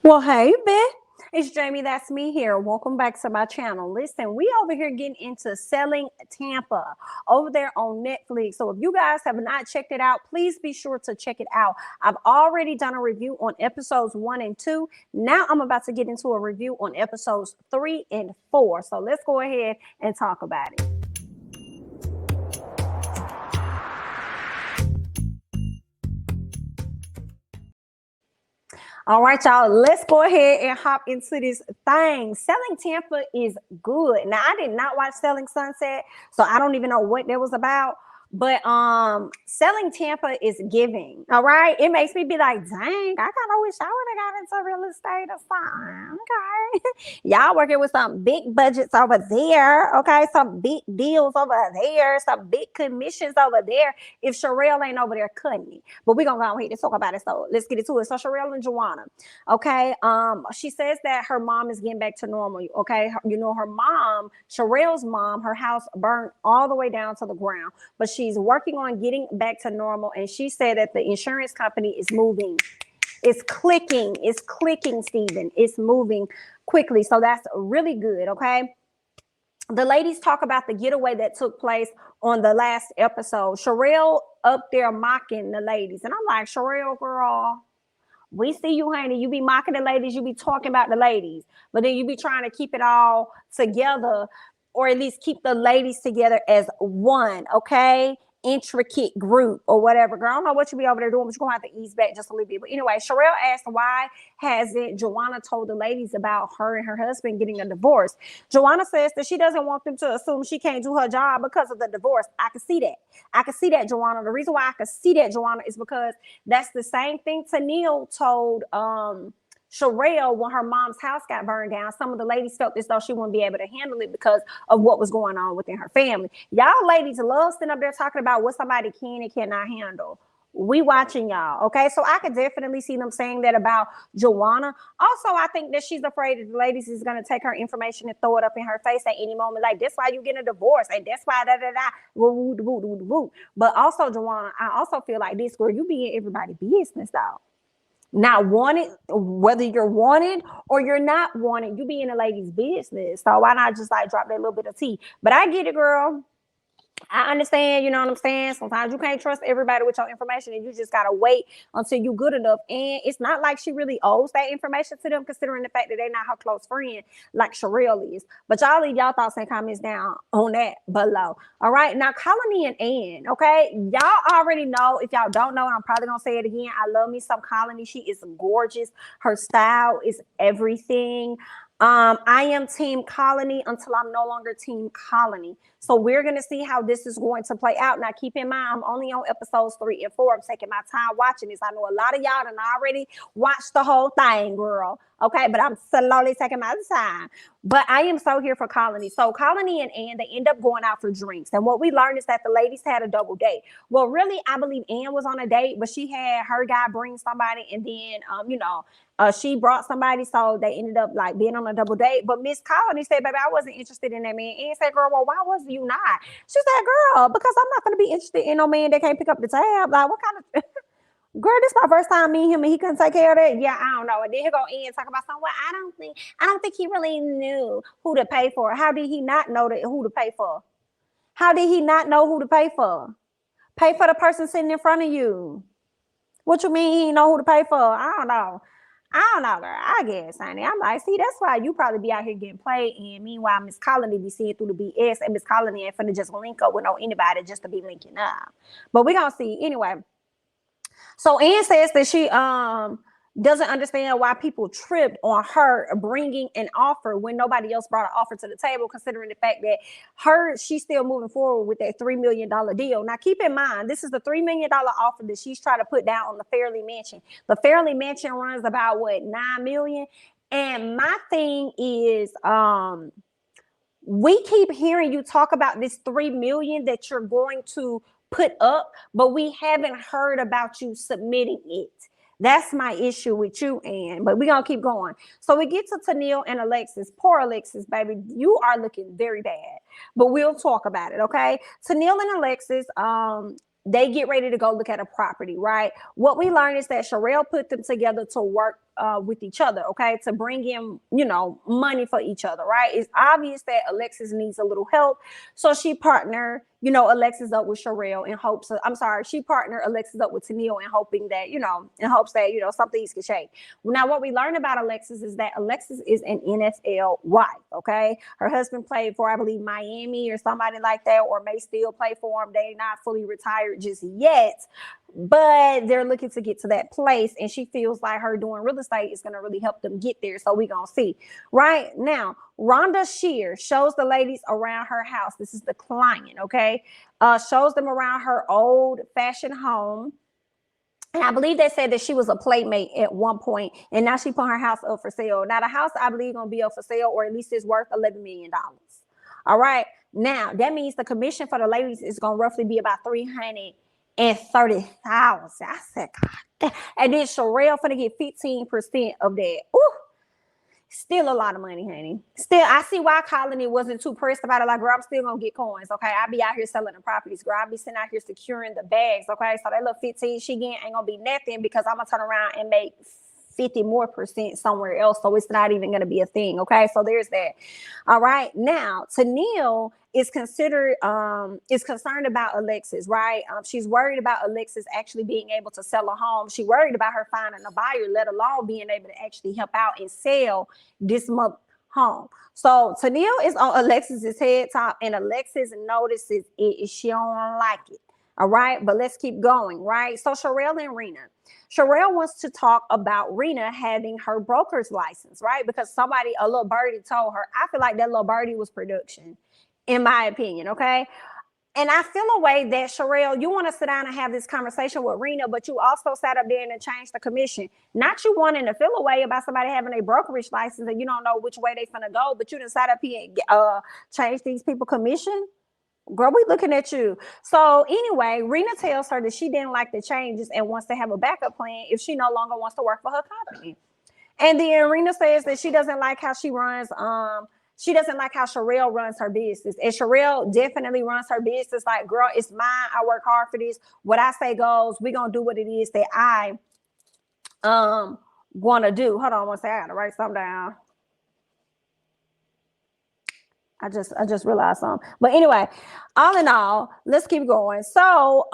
Well, hey, Beth. It's Jamie. That's me here. Welcome back to my channel. Listen, we over here getting into Selling Tampa over there on Netflix. So if you guys have not checked it out, please be sure to check it out. I've already done a review on episodes 1 and 2. Now I'm about to get into a review on episodes 3 and 4. So let's go ahead and talk about it. All right, y'all, let's go ahead and hop into this thing. Selling Tampa is good. Now, I did not watch Selling Sunset, so I don't even know what that was about. But Selling Tampa is giving. All right, it makes me be like, dang, I kind of wish I would have got into real estate or something. Okay, y'all working with some big budgets over there. Okay, some big deals over there, some big commissions over there. If Sherelle ain't over there cutting it, but we're gonna go ahead and talk about it. So let's get into it. So Sherelle and Joanna. Okay, she says that her mom is getting back to normal. Okay, you know, her mom, Sherelle's mom, her house burned all the way down to the ground, but she's working on getting back to normal. And she said that the insurance company is moving. It's clicking, Stephen. It's moving quickly. So that's really good. Okay. The ladies talk about the getaway that took place on the last episode. Sherelle up there mocking the ladies. And I'm like, Sherelle, girl, we see you, honey. You be mocking the ladies. You be talking about the ladies. But then you be trying to keep it all together, or at least keep the ladies together as one, okay? Intricate group or whatever. Girl, I don't know what you be over there doing, but you're going to have to ease back just a little bit. But anyway, Sherelle asked, why hasn't Joanna told the ladies about her and her husband getting a divorce? Joanna says that she doesn't want them to assume she can't do her job because of the divorce. I can see that. I can see that, Joanna. The reason why I can see that, Joanna, is because that's the same thing Tennille told Sherelle when her mom's house got burned down. Some of the ladies felt as though she wouldn't be able to handle it because of what was going on within her family. Y'all ladies love sitting up there talking about what somebody can and cannot handle. We watching y'all, okay? So I could definitely see them saying that about Joanna. Also, I think that she's afraid that the ladies is going to take her information and throw it up in her face at any moment. Like, that's why you getting a divorce, and that's why da-da-da. Woo, woo, woo, woo. But also, Joanna, I also feel like this, girl, you be in everybody's business, though. Not wanted, whether you're wanted or you're not wanted, you be in a lady's business. So why not just like drop that little bit of tea? But I get it, girl. I understand, you know what I'm saying? Sometimes you can't trust everybody with your information, and you just gotta wait until you're good enough. And it's not like she really owes that information to them, considering the fact that they're not her close friend like Sherelle is. But y'all leave y'all thoughts and comments down on that below. All right, now Colony and Ann, okay? Y'all already know. If y'all don't know, I'm probably gonna say it again. I love me some Colony. She is gorgeous. Her style is everything. I am team Colony until I'm no longer team Colony. So we're going to see how this is going to play out. Now, keep in mind, I'm only on episodes 3 and 4. I'm taking my time watching this. I know a lot of y'all done already watched the whole thing, girl. Okay, but I'm slowly taking my time. But I am so here for Colony. So Colony and Ann, they end up going out for drinks. And what we learned is that the ladies had a double date. Well, really, I believe Ann was on a date, but she had her guy bring somebody, and then, she brought somebody, so they ended up like being on a double date. But Miss Colony said, baby, I wasn't interested in that man. And said, girl, well, why was you not? She said, girl, because I'm not going to be interested in no man that can't pick up the tab. Like, what kind of... Girl, this is my first time meeting him and he couldn't take care of that. Yeah, I don't know. And then he go in and talk about something. Well, I don't think he really knew who to pay for. How did he not know who to pay for? How did he not know who to pay for? Pay for the person sitting in front of you. What you mean he know who to pay for? I don't know, girl. I guess, honey. I'm like, see, that's why you probably be out here getting played. And meanwhile, Miss Colony be seeing through the BS, and Miss Colony ain't finna just link up with no anybody just to be linking up. But we gonna see anyway. So Ann says that she doesn't understand why people tripped on her bringing an offer when nobody else brought an offer to the table, considering the fact that she's still moving forward with that $3 million deal. Now, keep in mind, this is the $3 million offer that she's trying to put down on the Fairley Mansion. The Fairley Mansion runs about, what, $9 million? And my thing is, we keep hearing you talk about this $3 million that you're going to put up, but we haven't heard about you submitting it. That's my issue with you, Ann. But we're going to keep going. So we get to Tennille and Alexis. Poor Alexis, baby. You are looking very bad. But we'll talk about it, okay? Tennille and Alexis, they get ready to go look at a property, right? What we learned is that Sherelle put them together to work with each other, okay, to bring in, you know, money for each other, right? It's obvious that Alexis needs a little help, so she partnered, you know, Alexis up with Sherelle in hopes of, I'm sorry, she partnered Alexis up with Tennille in hoping that, you know, in hopes that, you know, some things can shake. Now, what we learned about Alexis is that Alexis is an NFL wife, okay? Her husband played for, I believe, Miami or somebody like that, or may still play for him. They're not fully retired just yet, but they're looking to get to that place, and she feels like her doing real estate is going to really help them get there. So we're going to see. Right now, Rhonda Shear shows the ladies around her house. This is the client, okay? Shows them around her old-fashioned home. And I believe they said that she was a playmate at one point, and now she put her house up for sale. Now, the house, I believe, going to be up for sale, or at least it's worth $11 million. All right? Now, that means the commission for the ladies is going to roughly be about $330,000. I said, God. And then Sherelle finna get 15% of that. Ooh, still a lot of money, honey. Still, I see why Colony wasn't too pressed about it. Like, girl, I'm still gonna get coins, okay? I be out here selling the properties, girl. I be sitting out here securing the bags, okay? So that little 15 she getting ain't gonna be nothing, because I'm gonna turn around and make 50% more somewhere else, so it's not even going to be a thing, okay? So there's that. All right, now Tennille is concerned about Alexis, right? She's worried about Alexis actually being able to sell a home. She's worried about her finding a buyer, let alone being able to actually help out and sell this home. So Tennille is on Alexis's head top, and Alexis notices it. She don't like it. All right, but let's keep going, right? So Sherelle and Rena. Sherelle wants to talk about Rena having her broker's license, right? Because somebody, a little birdie, told her. I feel like that little birdie was production, in my opinion, okay? And I feel a way that, Sherelle, you want to sit down and have this conversation with Rena, but you also sat up there and changed the commission. Not you wanting to feel a way about somebody having a brokerage license and you don't know which way they finna go, but you done sat up here and change these people commission. Girl, we looking at you. So anyway, Rena tells her that she didn't like the changes and wants to have a backup plan if she no longer wants to work for her company. And then Rena says that she doesn't like how she runs, she doesn't like how Sherelle runs her business. And Sherelle definitely runs her business like, girl, it's mine. I work hard for this. What I say goes. We're going to do what it is that I want to do. Hold on one second. I got to write something down. I just realized something. But anyway, all in all, let's keep going. So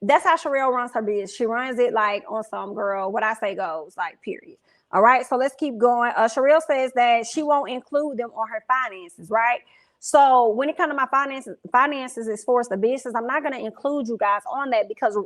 that's how Sherelle runs her business. She runs it like on some, girl, what I say goes, like, period. All right, so let's keep going. Sherelle says that she won't include them on her finances, right? So when it comes to my finances as far as the business, I'm not going to include you guys on that, because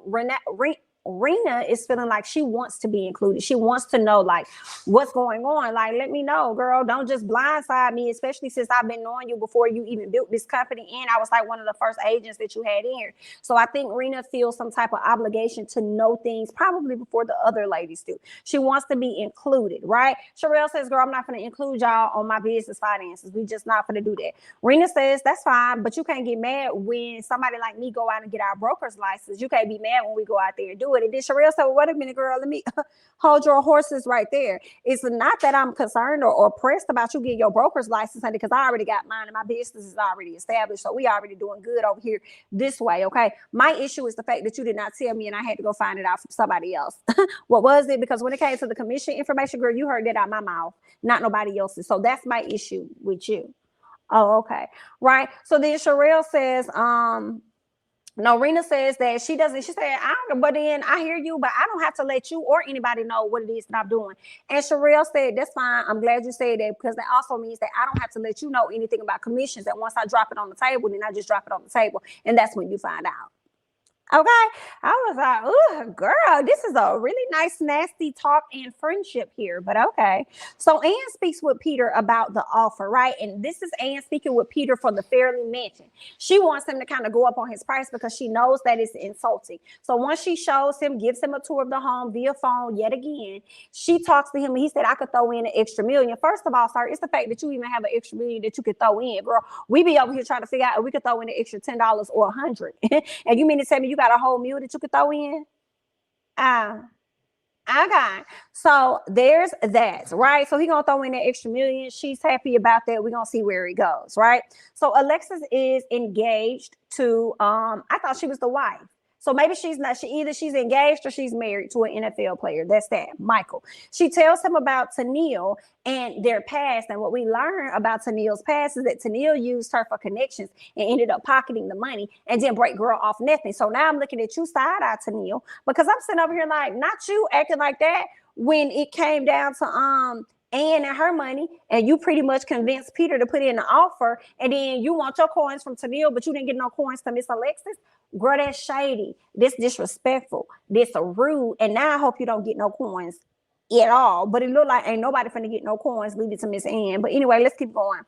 Rena is feeling like she wants to be included. She wants to know, like, what's going on. Like, let me know, girl. Don't just blindside me, especially since I've been knowing you before you even built this company. And I was like one of the first agents that you had in here. So I think Rena feels some type of obligation to know things probably before the other ladies do. She wants to be included, right? Sherelle says, girl, I'm not going to include y'all on my business finances. We just not going to do that. Rena says, that's fine, but you can't get mad when somebody like me go out and get our broker's license. You can't be mad when we go out there and do it. And then Sherelle said, well, wait a minute, girl, let me hold your horses right there. It's not that I'm concerned or pressed about you getting your broker's license, honey, because I already got mine and my business is already established. So we already doing good over here this way, okay? My issue is the fact that you did not tell me and I had to go find it out from somebody else. What was it? Because when it came to the commission information, girl, you heard that out my mouth, not nobody else's. So that's my issue with you. Oh, okay. Right. So then Sherelle says, no, Rena says that she doesn't. She said, but then I hear you, but I don't have to let you or anybody know what it is that I'm doing. And Sherelle said, that's fine. I'm glad you said that, because that also means that I don't have to let you know anything about commissions. And once I drop it on the table, then I just drop it on the table. And that's when you find out. Okay. I was like, oh, girl, this is a really nice, nasty talk and friendship here, but okay. So Anne speaks with Peter about the offer, right? And this is Anne speaking with Peter for the Fairley Mansion. She wants him to kind of go up on his price because she knows that it's insulting. So once she shows him, gives him a tour of the home via phone yet again, she talks to him and he said, I could throw in an extra $1 million. First of all, sir, it's the fact that you even have an extra $1 million that you could throw in, girl. We be over here trying to figure out if we could throw in an extra $10 or $100. And you mean to tell me you got a whole meal that you could throw in? Okay, so there's that, right? So he gonna throw in that extra $1 million. She's happy about that. We're gonna see where he goes, right? So Alexis is engaged to I thought she was the wife. So maybe she's not, she's engaged or she's married to an NFL player. That's that, Michael. She tells him about Tennille and their past. And what we learn about Tennille's past is that Tennille used her for connections and ended up pocketing the money and then break girl off nothing. So now I'm looking at you side-eye, Tennille, because I'm sitting over here like, not you acting like that when it came down to Anne and her money, and you pretty much convinced Peter to put in an offer, and then you want your coins from Tennille, but you didn't get no coins to Miss Alexis. Girl, that's shady. This disrespectful. This a rude. And now I hope you don't get no coins at all. But it look like ain't nobody finna get no coins. Leave it to Miss Anne. But anyway, let's keep going.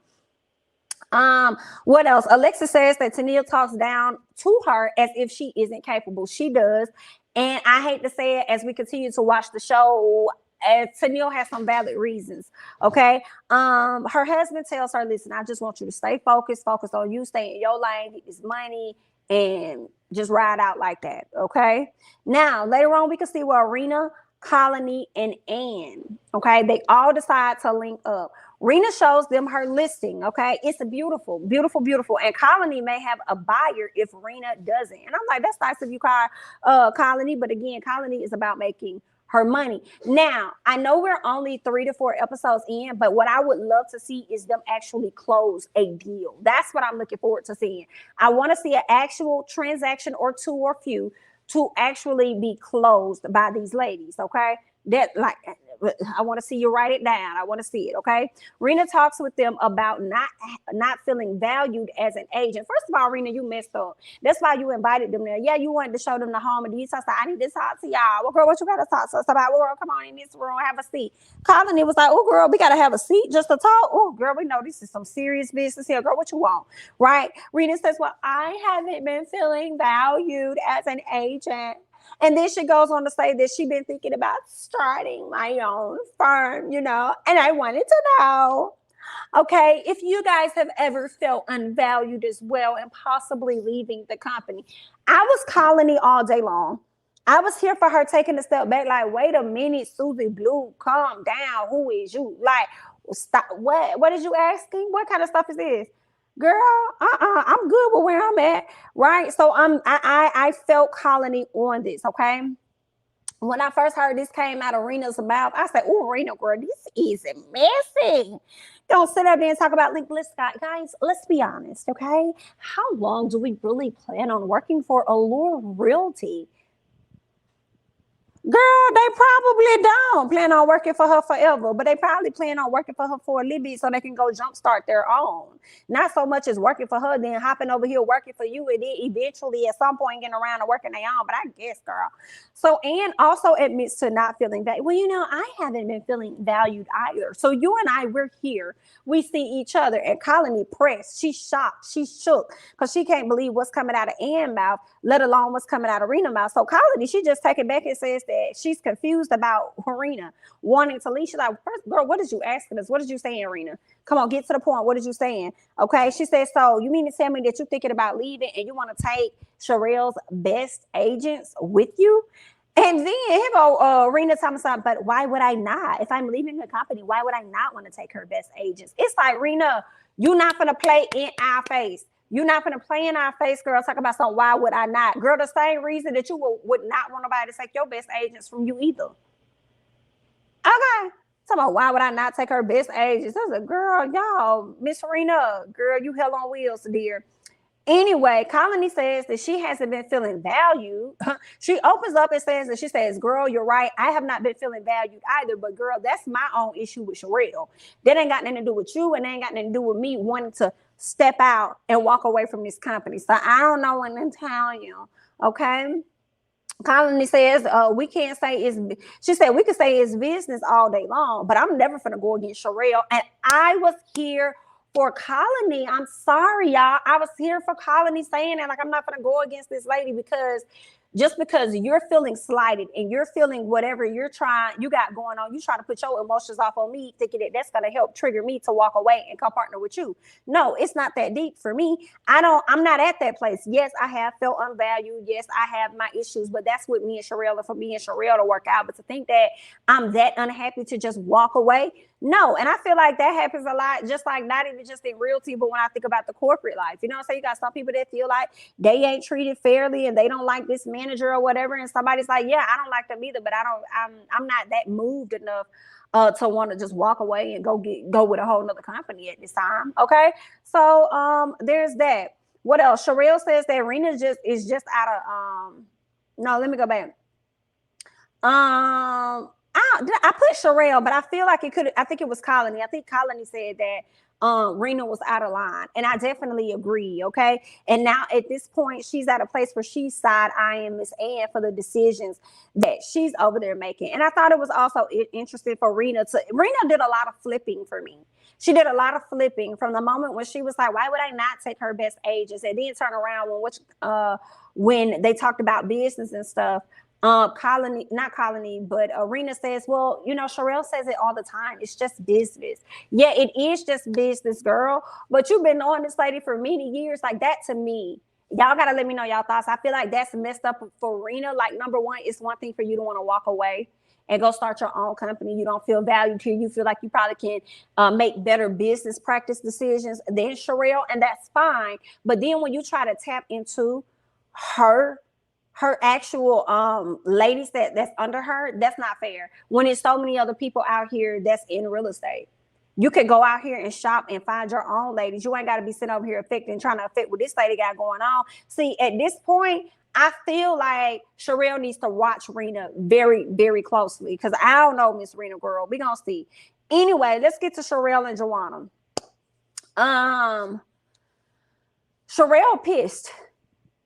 What else? Alexis says that Tennille talks down to her as if she isn't capable. She does. And I hate to say it, as we continue to watch the show, Tennille has some valid reasons. Okay. Her husband tells her, listen, I just want you to stay focused on you, stay in your lane, get this money, and just ride out like that. Okay. Now, later on, we can see where Rena, Colony, and Anne, okay, they all decide to link up. Rena shows them her listing. Okay. It's a beautiful, beautiful, beautiful. And Colony may have a buyer if Rena doesn't. And I'm like, that's nice of you, Colony. But again, Colony is about making her money. Now, I know we're only 3 to 4 episodes in, but what I would love to see is them actually close a deal. That's what I'm looking forward to seeing. I want to see an actual transaction or two or few to actually be closed by these ladies. Okay. That, like, I want to see you write it down. I want to see it. Okay. Rena talks with them about not feeling valued as an agent. First of all, Rena, you messed up. That's why you invited them there. Yeah, you wanted to show them the home, and you said, I need to talk to y'all. Well, girl, what you got to talk to us about? Well, girl, come on in this room, have a seat. Colony was like, oh, girl, we got to have a seat just to talk. Oh, girl, we know this is some serious business here. Girl, what you want? Right? Rena says, well, I haven't been feeling valued as an agent. And then she goes on to say that she's been thinking about starting my own firm, you know, and I wanted to know, okay, if you guys have ever felt unvalued as well and possibly leaving the company. I was Colony all day long. I was here for her taking a step back, like, wait a minute, Susie Blue, calm down. Who is you? Like, stop. What is you asking? What kind of stuff is this? Girl, I'm good with where I'm at, right? So I felt Colony on this, okay? When I first heard this came out of Rena's mouth, I said, oh, Rena, girl, this is messy. Don't sit up there and talk about, like, guys, let's be honest, okay? How long do we really plan on working for Allure Realty? Girl, they probably don't plan on working for her forever, but they probably plan on working for her for a little bit so they can go jumpstart their own. Not so much as working for her, then hopping over here working for you, and then eventually at some point getting around and working their own. But I guess, girl. So Anne also admits to not feeling valued. Well, you know, I haven't been feeling valued either. So you and I, we're here. We see each other. And Colony pressed. She's shocked. She's shook because she can't believe what's coming out of Anne's mouth, let alone what's coming out of Rena's mouth. So Colony, she just taken back and says that she's confused about Rena wanting to leave. She's like, first, girl, what did you asking us? What did you saying, Rena? Come on, get to the point. What did you saying? Okay. She said, so you mean to tell me that you're thinking about leaving and you want to take Sherelle's best agents with you? And then here go Rena telling me something, but why would I not? If I'm leaving the company, why would I not want to take her best agents? It's like, Rena, you're not going to play in our face. You're not going to play in our face, girl. Talk about something. Why would I not? Girl, the same reason that you would not want nobody to take your best agents from you either. Okay. Talking about why would I not take her best agents? I was like, girl, y'all, Miss Rena, girl, you hell on wheels, dear. Anyway, Colony says that she hasn't been feeling valued. She opens up and says that she says, girl, you're right. I have not been feeling valued either. But girl, that's my own issue with Sherelle. That ain't got nothing to do with you, and ain't got nothing to do with me wanting to step out and walk away from this company. So I don't know what to tell you. Okay. Colony says, we can't say it's, she said, we could say it's business all day long, but I'm never going to go against Sherelle. And I was here for Colony. I'm sorry, y'all. I was here for Colony saying that, like, I'm not going to go against this lady because just because you're feeling slighted and you're feeling whatever you got going on, you try to put your emotions off on me, thinking that that's going to help trigger me to walk away and come partner with you. No, it's not that deep for me. I'm not at that place. Yes, I have felt unvalued. Yes, I have my issues, but that's with me and Sherelle, and for me and Sherelle to work out. But to think that I'm that unhappy to just walk away, no. And I feel like that happens a lot, just like not even just in realty, but when I think about the corporate life, you know what I'm saying? You got some people that feel like they ain't treated fairly and they don't like this man manager or whatever, and somebody's like, yeah, I don't like them either, but I'm not that moved enough to want to just walk away and go with a whole nother company at this time. Okay, so there's that. What else? Sherelle says that Rena is just out of no, let me go back. I put Sherelle, but I feel like it could. I think it was Colony. I think Colony said that Rena was out of line, and I definitely agree. Okay, and now at this point, she's at a place where she's side-eyeing Miss Ann for the decisions that she's over there making. And I thought it was also interesting for Rena did a lot of flipping for me. She did a lot of flipping from the moment when she was like, why would I not take her best agents? And then turn around when they talked about business and stuff. Not Colony, but Rena says, well, you know, Sherelle says it all the time. It's just business. Yeah, it is just business, girl. But you've been knowing this lady for many years. Like, that to me, y'all got to let me know y'all thoughts. I feel like that's messed up for Rena. Like, number one, it's one thing for you to want to walk away and go start your own company. You don't feel valued here. You feel like you probably can make better business practice decisions than Sherelle, and that's fine. But then when you try to tap into her actual ladies that's under her, that's not fair. When there's so many other people out here that's in real estate, you could go out here and shop and find your own ladies. You ain't got to be sitting over here trying to affect what this lady got going on. See, at this point, I feel like Sherelle needs to watch Rena very, very closely, because I don't know Miss Rena, girl. We gonna see. Anyway, let's get to Sherelle and Joanna. Sherelle pissed.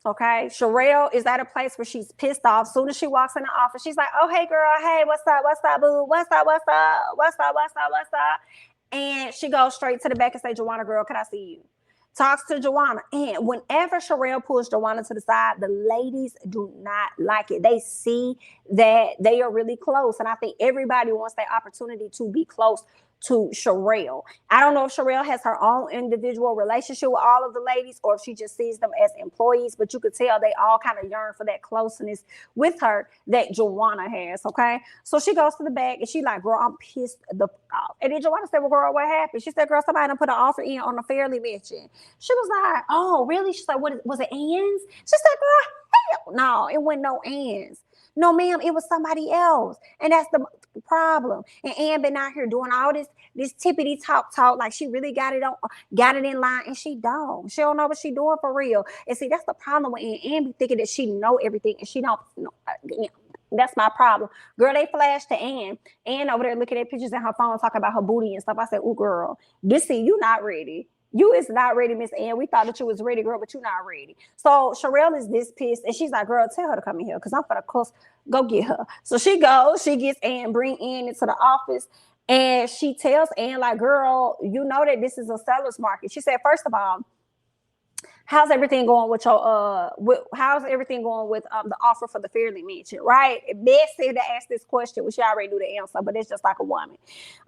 Okay, Sherelle is at a place where she's pissed off. Soon as she walks in the office, she's like, oh, hey, girl, hey, what's up, boo? What's up? And she goes straight to the back and say, Joanna, girl, can I see you? Talks to Joanna. And whenever Sherelle pulls Joanna to the side, the ladies do not like it. They see that they are really close. And I think everybody wants that opportunity to be close to Sherelle. I don't know if Sherelle has her own individual relationship with all of the ladies, or if she just sees them as employees, but you could tell they all kind of yearn for that closeness with her that Joanna has. Okay, so she goes to the back and she like, girl, I'm pissed the off. And then Joanna said, well, girl, what happened? She said, girl, somebody done put an offer in on a Fairly Mansion. She was like, oh, really? She's like, what was it, Ann's? She said, girl, hell no, it wasn't no Ann's. No, ma'am, it was somebody else. And that's the problem. And Ann been out here doing all this tippity talk like she really got it in line, and she don't know what she doing for real. And see, that's the problem with Ann be thinking that she know everything, and she don't know. That's my problem, girl. They flashed to Ann over there looking at pictures in her phone, talking about her booty and stuff. I said, ooh, girl, you not ready. You is not ready, Miss Ann. We thought that you was ready, girl, but you not ready. So Sherelle is this pissed, and she's like, girl, tell her to come in here, because I'm gonna go get her. So she goes, she gets Ann, bring Ann into the office, and she tells Ann, like, girl, you know that this is a seller's market. She said, first of all, how's everything going with your the offer for the Fairly Mansion, right? Best said to ask this question, which she already knew the answer, but it's just like a woman.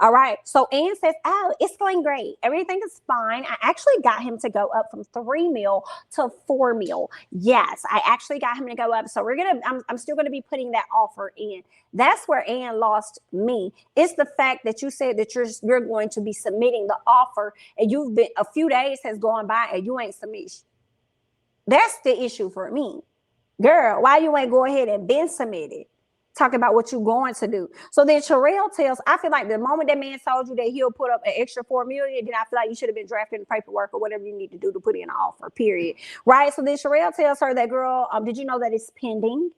All right. So Ann says, oh, it's going great. Everything is fine. I actually got him to go up from 3 mil to 4 mil. Yes, I actually got him to go up. So I'm still gonna be putting that offer in. That's where Ann lost me. It's the fact that you said that you're going to be submitting the offer, and you've been a few days has gone by and you ain't submitted. That's the issue for me. Girl, why you ain't go ahead and been submitted? Talking about what you're going to do. So then Sherelle I feel like the moment that man told you that he'll put up an extra $4 million, then I feel like you should have been drafting the paperwork or whatever you need to do to put in an offer, period. Right? So then Sherelle tells her that, girl, did you know that it's pending?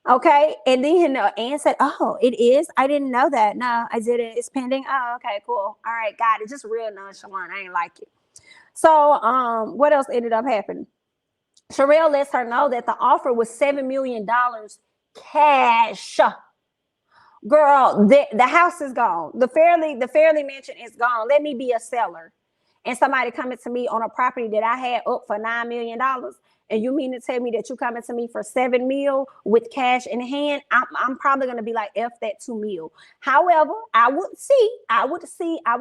Okay. And then Ann said, oh, it is? I didn't know that. No, I didn't. It's pending. Oh, okay, cool. All right, got it. Just real nonchalant. I ain't like it. So what else ended up happening? Sherelle lets her know that the offer was $7 million cash. Girl, the house is gone. The Fairly Mansion is gone. Let me be a seller. And somebody coming to me on a property that I had up for $9 million. And you mean to tell me that you coming to me for $7 million with cash in hand? I'm probably going to be like, F that $2 million. However, I would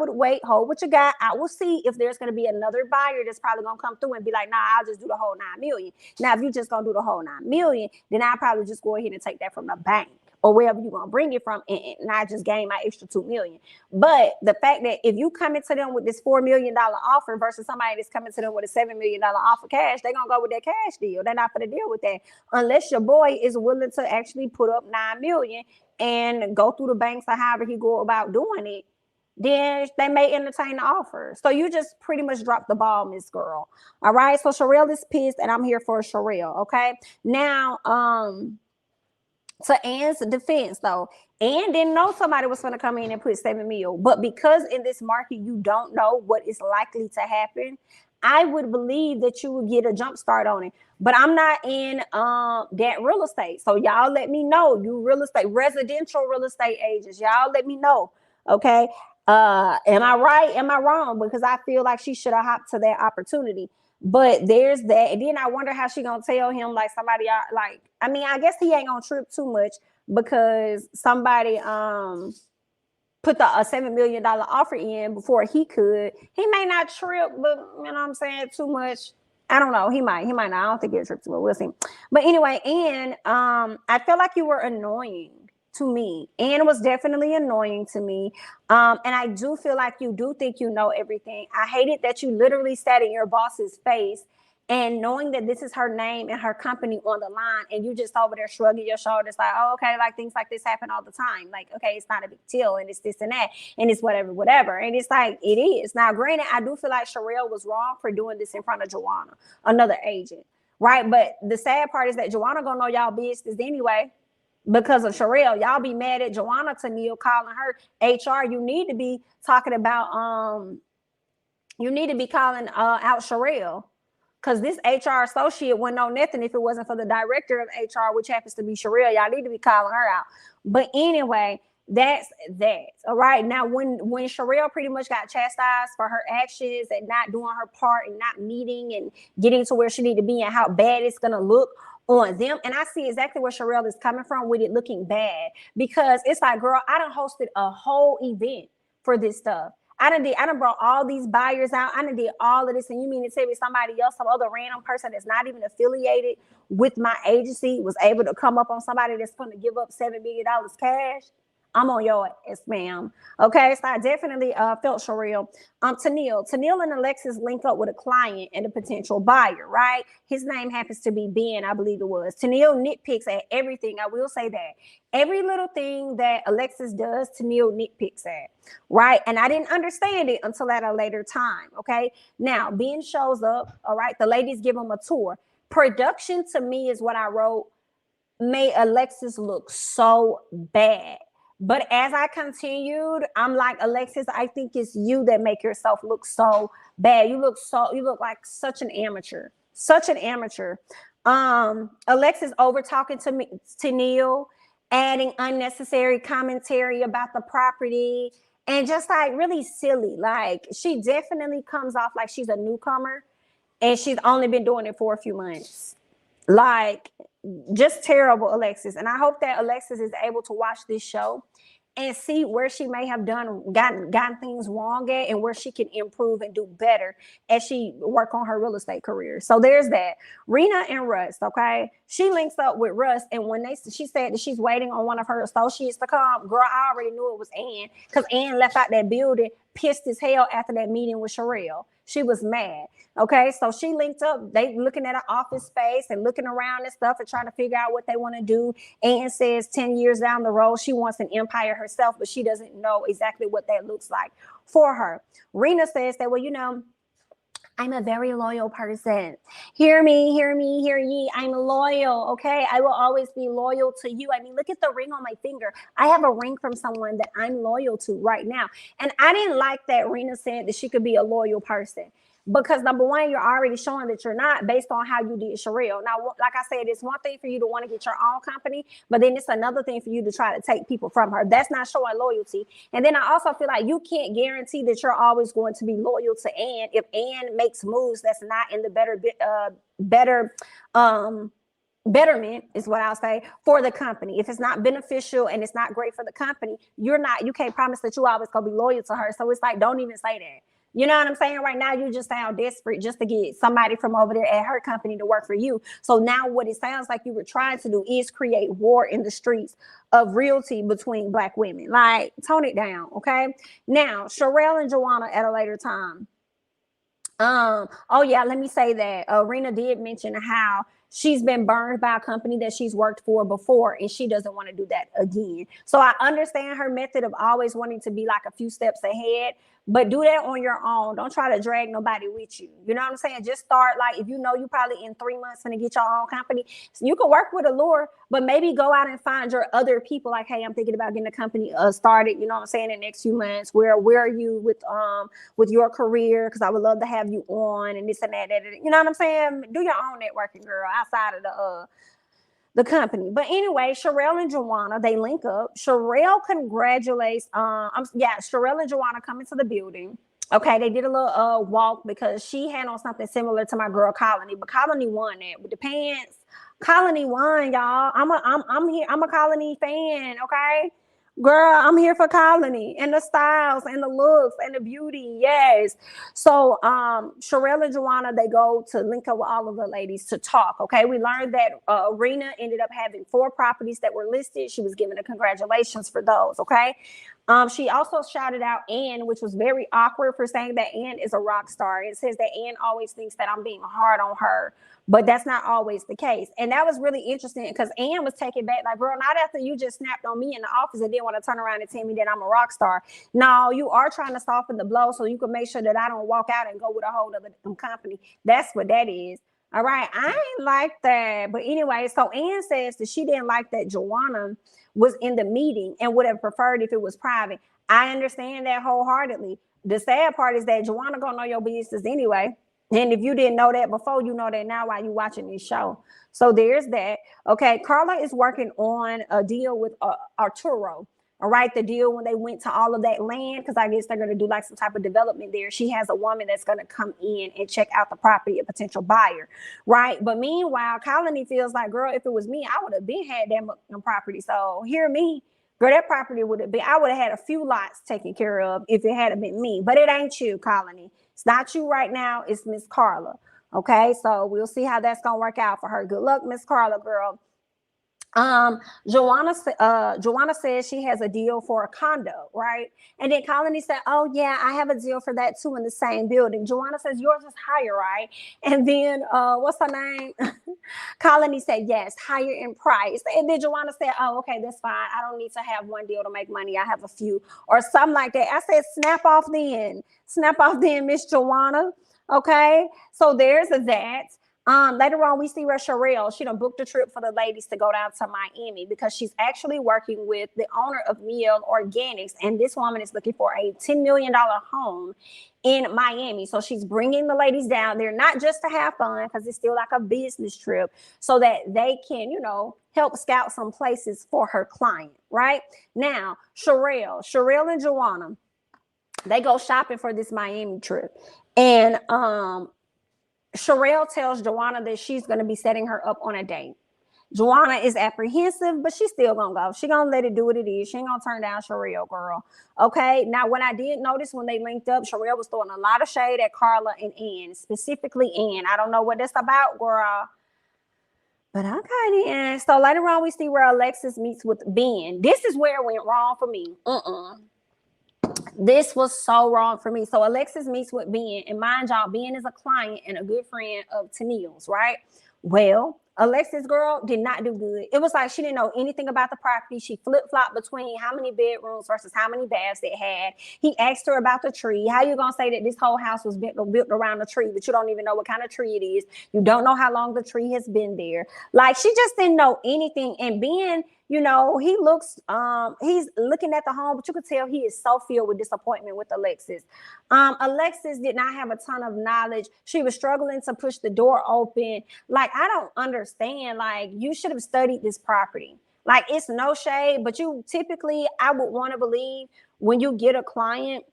wait, hold what you got. I will see if there's going to be another buyer that's probably going to come through and be like, nah, I'll just do the whole $9 million. Now, if you just going to do the whole $9 million, then I'll probably just go ahead and take that from the bank. or wherever you're gonna bring it from, and I just gain my extra $2 million. But the fact that if you come into them with this $4 million offer versus somebody that's coming to them with a $7 million offer cash, they're gonna go with that cash deal. They're not gonna deal with that unless your boy is willing to actually put up $9 million and go through the banks or however he go about doing it. Then they may entertain the offer. So you just pretty much dropped the ball, Miss Girl. All right. So Sherelle is pissed, and I'm here for Sherelle. Okay. Now, to Anne's defense, though, Anne didn't know somebody was going to come in and put $7 million. But because in this market you don't know what is likely to happen, I would believe that you would get a jump start on it. But I'm not in that real estate. So y'all let me know. You real estate, residential real estate agents, y'all let me know. Okay. Am I right? Am I wrong? Because I feel like she should have hopped to that opportunity. But there's that. And then I wonder how she gonna tell him, like, somebody, like, I mean, I guess he ain't gonna trip too much because somebody put a $7 million offer in before he could. He may not trip, but you know what I'm saying, too much. I don't know. He might not. I don't think he'll trip too much. We'll see. But anyway, and I feel like you were annoying to me. Anne was definitely annoying to me. And I do feel like you do think you know everything. I hated that you literally sat in your boss's face and knowing that this is her name and her company on the line, and you just over there shrugging your shoulders like, oh, okay, like things like this happen all the time. Like, okay, it's not a big deal, and it's this and that, and it's whatever. And it's like, it is. Now, granted, I do feel like Sherelle was wrong for doing this in front of Joanna, another agent, right? But the sad part is that Joanna gonna know y'all business anyway. Because of Sherelle, y'all be mad at Joanna to Neil calling her HR. You need to be talking about you need to be calling out Sherelle, because this HR associate wouldn't know nothing if it wasn't for the director of HR, which happens to be Sherelle. Y'all need to be calling her out. But anyway, that's that. All right. Now, when Sherelle pretty much got chastised for her actions and not doing her part and not meeting and getting to where she need to be and how bad it's gonna look on them. And I see exactly where Sherelle is coming from with it looking bad, because it's like, girl, I done hosted a whole event for this stuff. I done brought all these buyers out. I done did all of this. And you mean to tell me somebody else, some other random person that's not even affiliated with my agency was able to come up on somebody that's going to give up $7 million cash? I'm on your ass, ma'am. Okay, so I definitely felt Sherelle. Tennille and Alexis link up with a client and a potential buyer, right? His name happens to be Ben, I believe it was. Tennille nitpicks at everything. I will say that. Every little thing that Alexis does, Tennille nitpicks at, right? And I didn't understand it until at a later time, okay? Now, Ben shows up, all right? The ladies give him a tour. Production, to me, is what I wrote, made Alexis look so bad. But as I continued, I'm like, Alexis, I think it's you that make yourself look so bad. You look like such an amateur, Alexis over talking to Neil, adding unnecessary commentary about the property, and just like really silly. Like, she definitely comes off like she's a newcomer and she's only been doing it for a few months. Like, just terrible, Alexis. And I hope that Alexis is able to watch this show and see where she may have gotten things wrong at, and where she can improve and do better as she work on her real estate career. So there's that. Rena and Russ, okay? She links up with Russ, and when she said that she's waiting on one of her associates to come, girl, I already knew it was Anne, because Anne left out that building pissed as hell after that meeting with Sherelle. She was mad. Okay, so she linked up. They looking at an office space and looking around and stuff and trying to figure out what they want to do. Anne says 10 years down the road, she wants an empire herself, but she doesn't know exactly what that looks like for her. Rena says that, well, you know, I'm a very loyal person. Hear me, hear ye. I'm loyal, okay? I will always be loyal to you. I mean, look at the ring on my finger. I have a ring from someone that I'm loyal to right now. And I didn't like that Rena said that she could be a loyal person. Because number one, you're already showing that you're not, based on how you did Sherelle. Now, like I said, it's one thing for you to want to get your own company, but then it's another thing for you to try to take people from her. That's not showing loyalty. And then I also feel like you can't guarantee that you're always going to be loyal to Anne if Anne makes moves that's not in the betterment is what I'll say for the company. If it's not beneficial and it's not great for the company, you can't promise that you always gonna be loyal to her. So it's like, don't even say that. You know what I'm saying? Right now, you just sound desperate just to get somebody from over there at her company to work for you. So now what it sounds like you were trying to do is create war in the streets of realty between Black women. Like, tone it down, okay? Now, Sherelle and Joanna at a later time. Oh yeah, let me say that Rena did mention how she's been burned by a company that she's worked for before, and she doesn't want to do that again. So I understand her method of always wanting to be like a few steps ahead, but do that on your own. Don't try to drag nobody with you. You know what I'm saying? Just start, like, if you know you probably in 3 months gonna get your own company, so you can work with Allure, but maybe go out and find your other people. Like, hey, I'm thinking about getting a company started. You know what I'm saying? In the next few months, where are you with your career? Because I would love to have you on and this and that. You know what I'm saying? Do your own networking, girl, outside of the company. But anyway, Sherelle and Joanna, they link up. Sherelle congratulates, Sherelle and Joanna come into the building. Okay, they did a little walk because she had on something similar to my girl Colony, but Colony won that with the pants. Colony won, y'all. I'm here. I'm a Colony fan, okay? Girl, I'm here for Colony and the styles and the looks and the beauty. Yes. So Sherelle and Joanna, they go to link up with all of the ladies to talk. Okay. We learned that Rena ended up having 4 properties that were listed. She was given a congratulations for those. Okay. She also shouted out Ann, which was very awkward for saying that Ann is a rock star. It says that Ann always thinks that I'm being hard on her, but that's not always the case. And that was really interesting because Ann was taken back, like, girl, not after you just snapped on me in the office and didn't want to turn around and tell me that I'm a rock star. No, you are trying to soften the blow so you can make sure that I don't walk out and go with a whole other company. That's what that is. All right. I ain't like that. But anyway, so Ann says that she didn't like that Joanna was in the meeting and would have preferred if it was private. I understand that wholeheartedly. The sad part is that Joanna gonna know your business anyway. And if you didn't know that before, you know that now while you're watching this show. So there's that. Okay, Carla is working on a deal with Arturo. All right, the deal when they went to all of that land, because I guess they're going to do like some type of development there. She has a woman that's going to come in and check out the property, a potential buyer, right? But meanwhile, Colony feels like, girl, if it was me, I would have been had that property. So hear me, girl, that property would have been, I would have had a few lots taken care of if it had been me. But it ain't you, Colony. It's not you right now. It's Miss Carla. Okay, so we'll see how that's going to work out for her. Good luck, Miss Carla, girl. Joanna says she has a deal for a condo, right? And then Colony said, oh yeah, I have a deal for that too in the same building. Joanna says yours is higher, right? And then what's her name? Colony said yes, higher in price. And then Joanna said, oh, okay, that's fine. I don't need to have one deal to make money. I have a few or something like that. I said snap off then, Miss Joanna. Okay, so there's that. Later on, we see where Sherelle, she done booked a trip for the ladies to go down to Miami because she's actually working with the owner of Miel Organics. And this woman is looking for a $10 million home in Miami. So she's bringing the ladies down there, not just to have fun, because it's still like a business trip, so that they can, you know, help scout some places for her client, right? Now, Sherelle and Joanna, they go shopping for this Miami trip. And, Sherelle tells Joanna that she's going to be setting her up on a date. Joanna is apprehensive, but she's still going to go. She's going to let it do what it is. She ain't going to turn down Sherelle, girl. Okay. Now, what I did notice when they linked up, Sherelle was throwing a lot of shade at Carla and Ann, specifically Ann. I don't know what that's about, girl. But okay, then. So later on, we see where Alexis meets with Ben. This is where it went wrong for me. This was so wrong for me. So Alexis meets with Ben, and mind y'all, Ben is a client and a good friend of Tennille's, right? Well, Alexis, girl, did not do good. It was like she didn't know anything about the property. She flip-flopped between how many bedrooms versus how many baths it had. He asked her about the tree. How you gonna say that this whole house was built around a tree, but you don't even know what kind of tree it is? You don't know how long the tree has been there. Like, she just didn't know anything. And Ben, you know, he looks, he's looking at the home, but you could tell he is so filled with disappointment with Alexis. Alexis did not have a ton of knowledge. She was struggling to push the door open. Like, I don't understand. Like, you should have studied this property. Like, it's no shade, but you typically, I would want to believe when you get a client,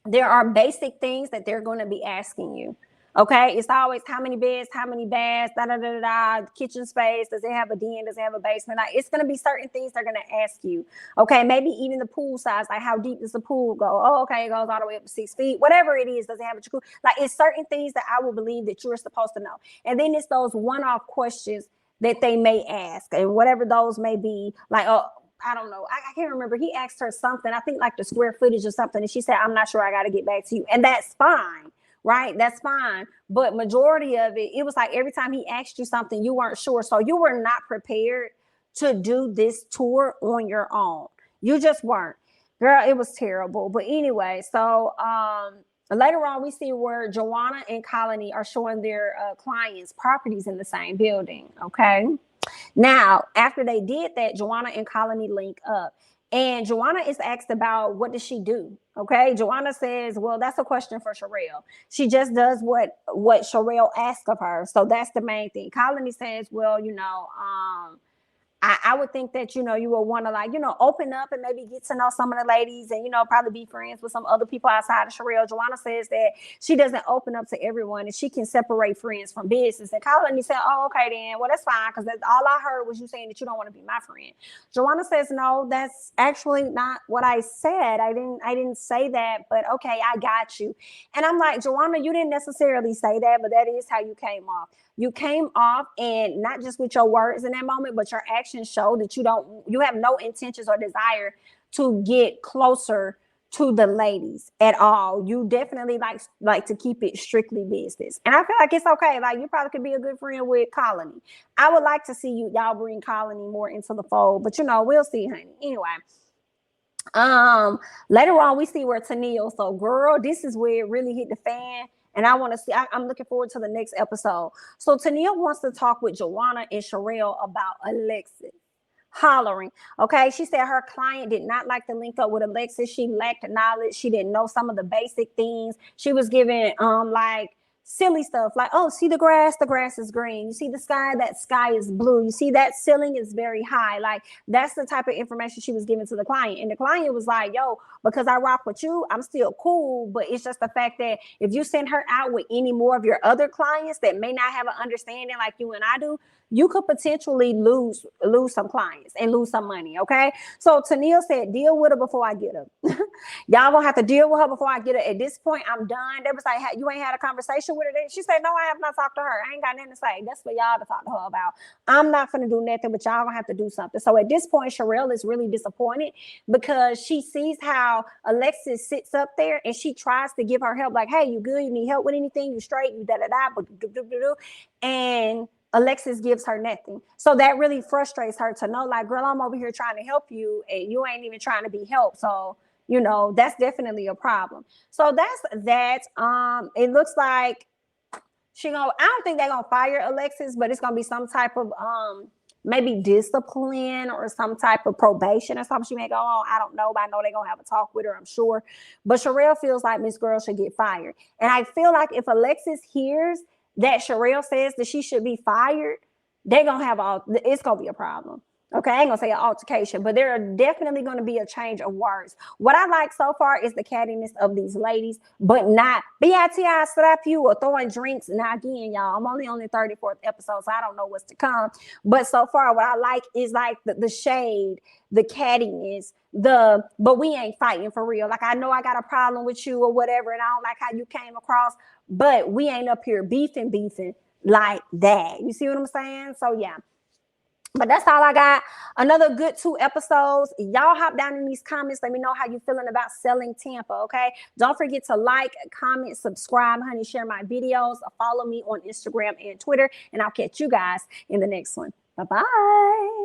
there are basic things that they're going to be asking you. Okay, it's always how many beds, how many baths, da da da da. Kitchen space, does it have a den? Does it have a basement? Like, it's gonna be certain things they're gonna ask you. Okay, maybe even the pool size, like how deep does the pool go? Oh, okay, it goes all the way up to 6 feet. Whatever it is, does it have a jacuzzi? Like, it's certain things that I will believe that you're supposed to know. And then it's those one-off questions that they may ask, and whatever those may be. Like, oh, I don't know. I can't remember. He asked her something. I think like the square footage or something, and she said, "I'm not sure. I got to get back to you," and that's fine. Right? That's fine. But majority of it was like every time he asked you something, you weren't sure. So you were not prepared to do this tour on your own. You just weren't. Girl, it was terrible. But anyway, so later on, we see where Joanna and Colony are showing their clients properties in the same building. Okay. Now, after they did that, Joanna and Colony link up. And Joanna is asked about what does she do? Okay, Joanna says, well, that's a question for Sherelle. She just does what Sherelle asks of her. So that's the main thing. Colony says, well, you know, I would think that, you know, you will want to, like, you know, open up and maybe get to know some of the ladies and, you know, probably be friends with some other people outside of Sherelle. Joanna says that she doesn't open up to everyone and she can separate friends from business. And Colony said, oh, okay, then. Well, that's fine, because that's all I heard was you saying that you don't want to be my friend. Joanna says, no, that's actually not what I said. I didn't say that, but okay, I got you. And I'm like, Joanna, you didn't necessarily say that, but that is how you came off. You came off, and not just with your words in that moment, but your actions show that you have no intentions or desire to get closer to the ladies at all. You definitely like to keep it strictly business. And I feel like it's okay. Like, you probably could be a good friend with Colony. I would like to see y'all bring Colony more into the fold, but you know, we'll see, honey. Anyway. Later on, we see where Tennille. So, girl, this is where it really hit the fan. And I want to see, I'm looking forward to the next episode. So Tennille wants to talk with Joanna and Sherelle about Alexis. Hollering. Okay. She said her client did not like to link up with Alexis. She lacked knowledge. She didn't know some of the basic things. She was giving like silly stuff like, oh, see the grass is green. You see the sky, that sky is blue. You see that ceiling is very high. Like, that's the type of information she was giving to the client. And the client was like, yo, because I rock with you, I'm still cool. But it's just the fact that if you send her out with any more of your other clients that may not have an understanding like you and I do, you could potentially lose some clients and lose some money. Okay. So Tennille said, deal with her before I get her. Y'all gonna have to deal with her before I get her. At this point, I'm done. They was like, you ain't had a conversation with her. She said, no, I have not talked to her. I ain't got nothing to say. That's for y'all to talk to her about. I'm not gonna do nothing, but y'all gonna have to do something. So at this point, Sherelle is really disappointed because she sees how Alexis sits up there and she tries to give her help. Like, hey, you good? You need help with anything? You straight? You da-da-da. And Alexis gives her nothing. So that really frustrates her to know, like, girl, I'm over here trying to help you and you ain't even trying to be helped. So, you know, that's definitely a problem. So that's that. It looks like I don't think they're gonna fire Alexis, but it's gonna be some type of maybe discipline or some type of probation or something she may go on. I don't know, but I know they're gonna have a talk with her, I'm sure. But Sherelle feels like Miss Girl should get fired. And I feel like if Alexis hears that Sherelle says that she should be fired, they're gonna have it's gonna be a problem. Okay, I ain't gonna say an altercation, but there are definitely gonna be a change of words. What I like so far is the cattiness of these ladies, but not BITI slap you or throwing drinks. Now again, y'all, I'm only on the 34th episode, so I don't know what's to come. But so far, what I like is like the shade, the cattiness, but we ain't fighting for real. Like, I know I got a problem with you or whatever, and I don't like how you came across, but we ain't up here beefing like that. You see what I'm saying? So yeah. But that's all I got. Another good 2 episodes. Y'all hop down in these comments. Let me know how you're feeling about selling Tampa, okay? Don't forget to like, comment, subscribe, honey, share my videos, follow me on Instagram and Twitter, and I'll catch you guys in the next one. Bye-bye.